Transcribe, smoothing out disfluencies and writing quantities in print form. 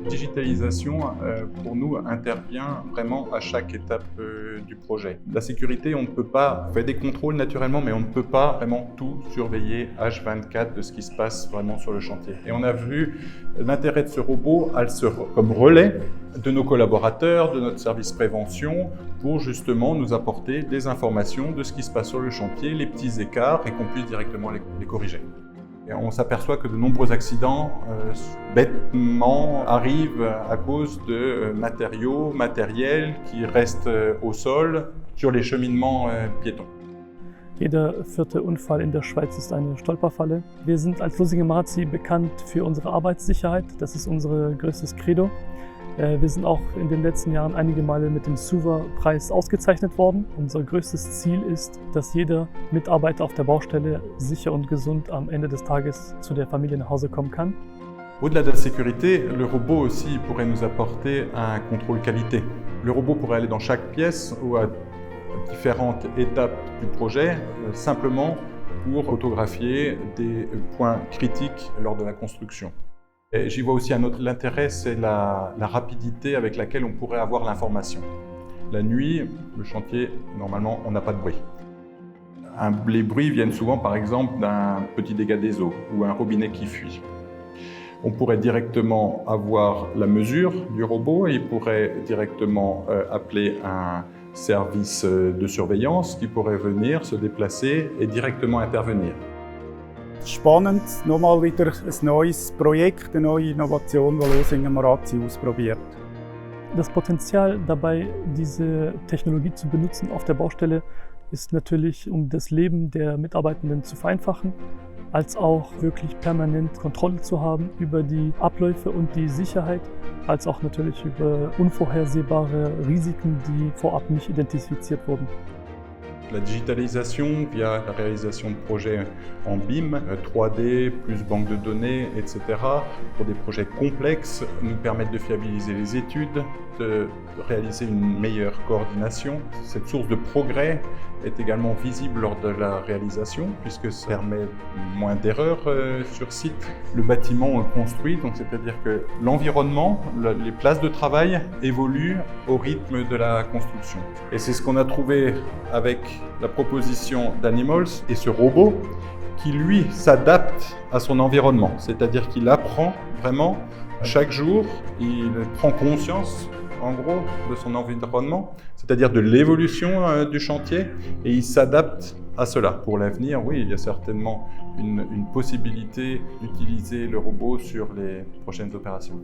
digitalisation, pour nous, intervient vraiment à chaque étape du projet. La sécurité, on ne peut pas faire des contrôles naturellement, mais on ne peut pas vraiment tout surveiller H24 de ce qui se passe vraiment sur le chantier. Et on a vu l'intérêt de ce robot comme relais de nos collaborateurs, de notre service prévention, pour justement nous apporter des informations de ce qui se passe sur le chantier, les petits écarts, et qu'on puisse directement les corriger. Et on s'aperçoit que de nombreux accidents, bêtement, arrivent à cause de matériels qui restent au sol sur les cheminements piétons. Jeder vierte Unfall in der Schweiz ist eine Stolperfalle. Wir sind als Lusinger Marzi bekannt für unsere Arbeitssicherheit. Das ist unser größtes Credo. Wir sind auch in den letzten Jahren einige Male mit dem SUVA-Preis ausgezeichnet worden. Unser größtes Ziel ist, dass jeder Mitarbeiter auf der Baustelle sicher und gesund am Ende des Tages zu der Familie nach Hause kommen kann. Au-delà de la sécurité, le robot aussi pourrait nous apporter un contrôle qualité. Le robot pourrait aller dans chaque pièce ou à différentes étapes du projet, simplement pour photographier des points critiques lors de la construction. J'y vois aussi l'intérêt, c'est la rapidité avec laquelle on pourrait avoir l'information. La nuit, le chantier, normalement, on n'a pas de bruit. Les bruits viennent souvent, par exemple, d'un petit dégât des eaux ou un robinet qui fuit. On pourrait directement avoir la mesure du robot et il pourrait directement appeler un service de surveillance qui pourrait venir se déplacer et directement intervenir. Spannend, nochmal wieder ein neues Projekt, eine neue Innovation, die Lusinger Marzi ausprobiert. Das Potenzial dabei, diese Technologie zu benutzen auf der Baustelle, ist natürlich, um das Leben der Mitarbeitenden zu vereinfachen, als auch wirklich permanent Kontrolle zu haben über die Abläufe und die Sicherheit, als auch natürlich über unvorhersehbare Risiken, die vorab nicht identifiziert wurden. La digitalisation via la réalisation de projets en BIM, 3D, plus banque de données, etc. pour des projets complexes nous permettent de fiabiliser les études, de réaliser une meilleure coordination. Cette source de progrès est également visible lors de la réalisation puisque ça permet moins d'erreurs sur site. Le bâtiment construit, donc c'est-à-dire que l'environnement, les places de travail évoluent au rythme de la construction. Et c'est ce qu'on a trouvé avec la proposition d'Animals et ce robot qui lui s'adapte à son environnement, c'est-à-dire qu'il apprend vraiment chaque jour, il prend conscience en gros de son environnement, c'est-à-dire de l'évolution du chantier et il s'adapte à cela. Pour l'avenir, oui, il y a certainement une possibilité d'utiliser le robot sur les prochaines opérations.